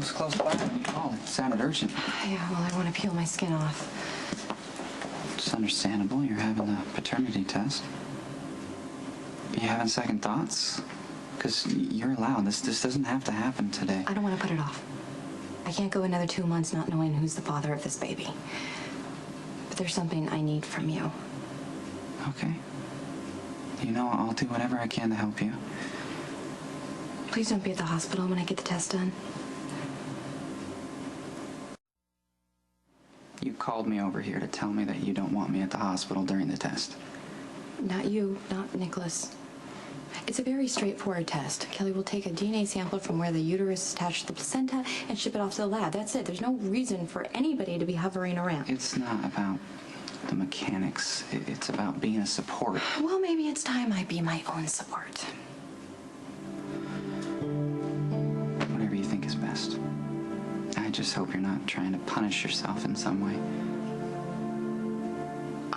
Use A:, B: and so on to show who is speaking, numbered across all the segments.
A: was close by when you called. It sounded urgent.
B: Yeah, well, I want to peel my skin off.
A: It's understandable. You're having the paternity test. You having second thoughts? Because you're allowed. This doesn't have to happen today.
B: I don't want to put it off. I can't go another 2 months not knowing who's the father of this baby. But there's something I need from you.
A: Okay. You know, I'll do whatever I can to help you.
B: Please don't be at the hospital when I get the test done.
A: You called me over here to tell me that you don't want me at the hospital during the test.
B: Not you, not Nicholas. It's a very straightforward test. Kelly will take a DNA sample from where the uterus is attached to the placenta and ship it off to the lab. That's it. There's no reason for anybody to be hovering around.
A: It's not about the mechanics. It's about being a support.
B: Well, maybe it's time I be my own support.
A: Whatever you think is best. I just hope you're not trying to punish yourself in some way.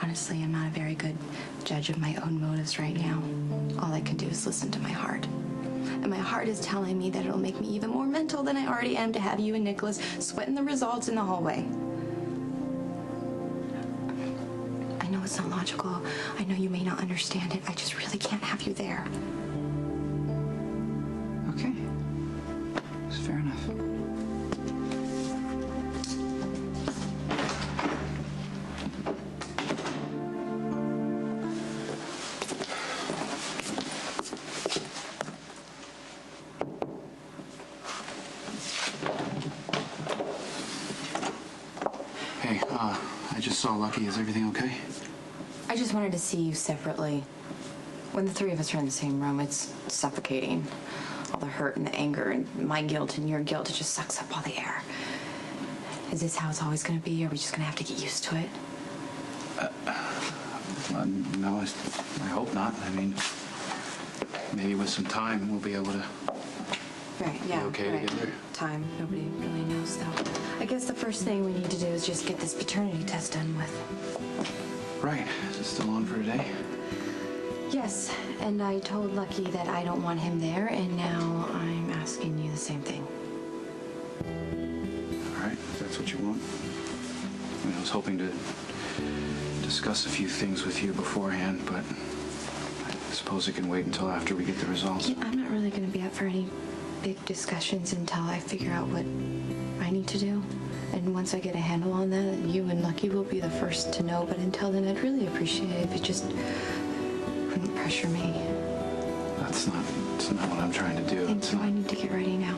B: Honestly, I'm not a very good judge of my own motives right now. All I can do is listen to my heart. And my heart is telling me that it'll make me even more mental than I already am to have you and Nicholas sweating the results in the hallway. I know it's not logical. I know you may not understand it. I just really can't have you there.
A: Okay. It's fair enough. Hey, I just saw Lucky. Is everything okay?
B: I just wanted to see you separately. When the three of us are in the same room, it's suffocating. All the hurt and the anger and my guilt and your guilt, it just sucks up all the air. Is this how it's always going to be? Or are we just going to have to get used to it?
C: No, I hope not. I mean, maybe with some time we'll be able to
B: Yeah,
C: be okay
B: right.
C: together.
B: Time, nobody really knows though. I guess the first thing we need to do is just get this paternity test done with.
C: Right. Is it still on for today?
B: Yes, and I told Lucky that I don't want him there, and now I'm asking you the same thing.
C: All right, if that's what you want. I mean, I was hoping to discuss a few things with you beforehand, but I suppose it can wait until after we get the results.
B: Yeah, I'm not really going to be up for any big discussions until I figure out what I need to do. And once I get a handle on that, you and Lucky will be the first to know. But until then, I'd really appreciate it if you just wouldn't pressure me.
C: That's not what I'm trying to do.
B: Thank you. I need to get ready now.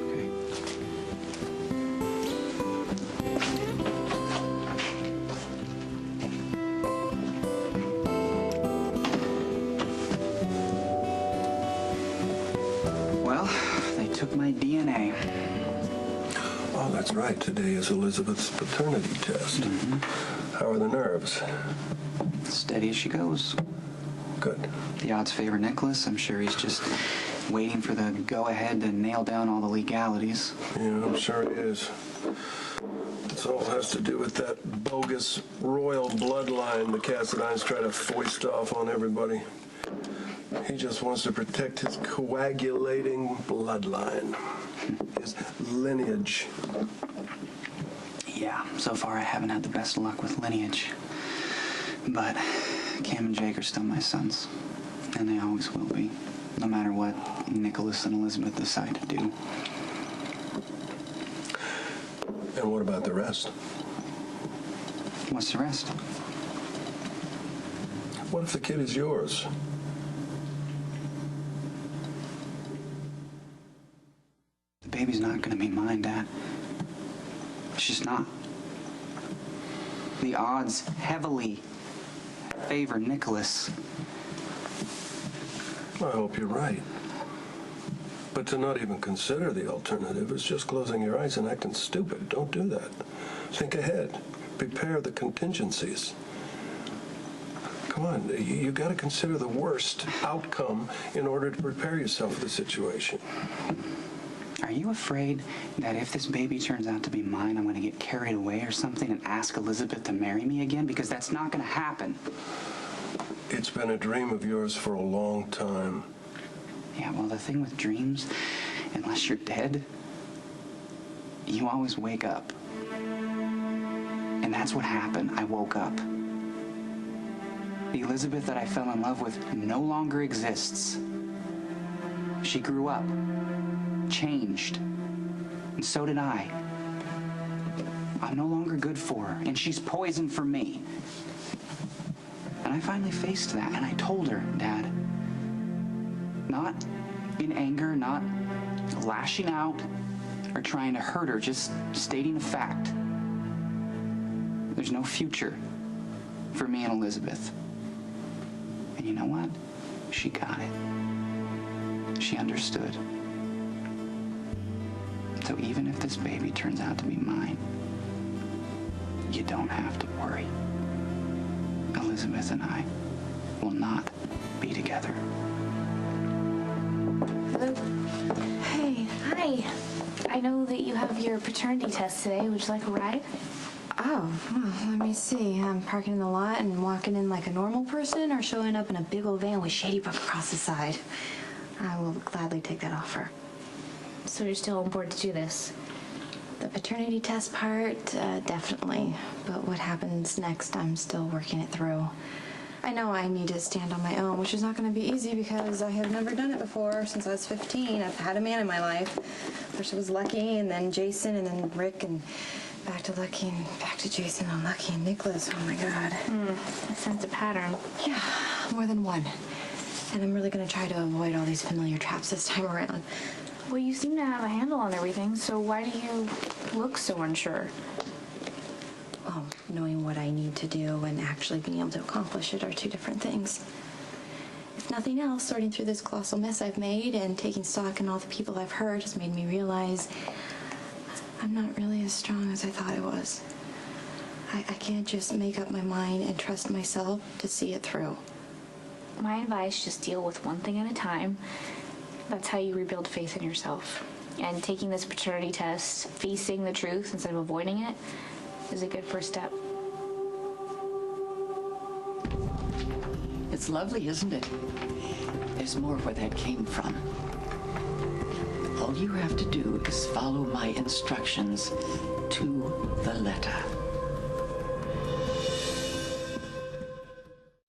C: Okay.
A: Well, they took my DNA.
D: Oh, that's right. Today is Elizabeth's paternity test. How are the nerves?
A: Steady as she goes.
D: Good.
A: The odds favor Nicholas. I'm sure he's just waiting for the go-ahead to nail down all the legalities.
D: Yeah, I'm sure he is. This all has to do with that bogus royal bloodline the Cassadines try to foist off on everybody. He just wants to protect his coagulating bloodline, his lineage.
A: Yeah, so far I haven't had the best luck with lineage. But Cam and Jake are still my sons, and they always will be, no matter what Nicholas and Elizabeth decide to do.
D: And what about the rest?
A: What's the rest?
D: What if the kid is yours?
A: The baby's not going to be mine, Dad. It's just not. The odds heavily favor Nicholas.
D: I hope you're right. But to not even consider the alternative is just closing your eyes and acting stupid. Don't do that. Think ahead. Prepare the contingencies. Come on, you got to consider the worst outcome in order to prepare yourself for the situation.
A: Are you afraid that if this baby turns out to be mine, I'm going to get carried away or something and ask Elizabeth to marry me again? Because that's not going to happen.
D: It's been a dream of yours for a long time.
A: Yeah, well, the thing with dreams, unless you're dead, you always wake up. And that's what happened. I woke up. The Elizabeth that I fell in love with no longer exists. She grew up, changed, and so did I. I'm no longer good for her, and she's poison for me. And I finally faced that, and I told her, Dad, not in anger, not lashing out or trying to hurt her, just stating a fact. There's no future for me and Elizabeth. And you know what? She got it. She understood. So even if this baby turns out to be mine, you don't have to worry. Elizabeth and I will not be together.
E: Hello. Hey. Hi. I know that you have your paternity test today. Would you like a ride?
B: Oh, well, let me see. I'm parking in the lot and walking in like a normal person, or showing up in a big old van with Shady Brook across the side. I will gladly take that offer.
E: So you're still on board to do this?
B: The paternity test part, definitely. But what happens next, I'm still working it through. I know I need to stand on my own, which is not going to be easy because I have never done it before since I was 15. I've had a man in my life. First it was Lucky, and then Jason, and then Rick, and back to Lucky, and back to Jason, and Lucky, and Nicholas. Oh my God.
E: I sense a pattern.
B: Yeah, more than one. And I'm really going to try to avoid all these familiar traps this time around.
E: Well, you seem to have a handle on everything, so why do you look so unsure?
B: Well, knowing what I need to do and actually being able to accomplish it are two different things. If nothing else, sorting through this colossal mess I've made and taking stock in all the people I've hurt has made me realize I'm not really as strong as I thought I was. I can't just make up my mind and trust myself to see it through.
E: My advice, just deal with one thing at a time. That's how you rebuild faith in yourself. And taking this paternity test, facing the truth instead of avoiding it, is a good first step.
F: It's lovely, isn't it? There's more where that came from. All you have to do is follow my instructions to the letter.